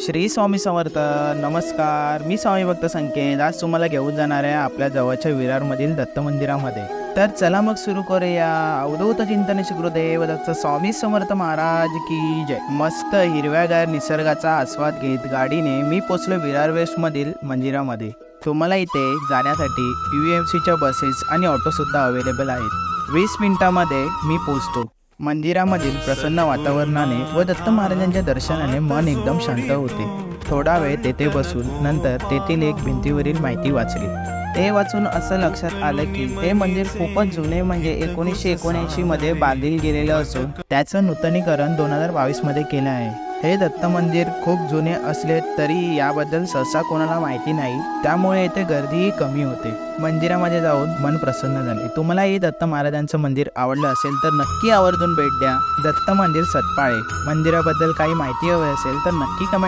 श्री स्वामी समर्थ. नमस्कार, मी स्वामी भक्त संकेत. आज तुम्हाला घेऊन जाणार आहे आपल्या जवळच्या विरारमधील दत्त मंदिरामध्ये. तर चला मग सुरू करूया. अवधूत चिंतन गुरुदेव दत्त स्वामी समर्थ महाराज की जय. मस्त हिरव्यागार निसर्गाचा आस्वाद घेत गाडीने मी पोचलो विरार वेस्टमधील मंदिरामध्ये. तुम्हाला इथे जाण्यासाठी UMCच्या बसेस आणि ऑटोसुद्धा अवेलेबल आहेत. 20 मिनिटामध्ये मी पोचतो. मंदिरामधील प्रसन्न वातावरणाने व दत्त महाराजांच्या दर्शनाने मन एकदम शांत होते. थोडा वेळ तेथे बसून नंतर तेथील एक भिंतीवरील माहिती वाचली. ते वाचून असं लक्षात आलं की हे मंदिर खूपच जुने म्हणजे 1979 मध्ये बांधले गेलेलं असून त्याचं नूतनीकरण 2022 मध्ये केलं आहे. हे दत्त मंदिर खूप जुने असले तरी याबद्दल सहसा कोणाला माहिती नाही, त्यामुळे येथे गर्दीही कमी होते. मंदिरामध्ये जाऊन मन प्रसन्न झाले. तुम्हालाही दत्त महाराजांचं मंदिर आवडलं असेल तर नक्की आवर्जून भेट द्या. दत्त मंदिर सतपाळे मंदिराबद्दल काही माहिती हवी असेल तर नक्की कमेंट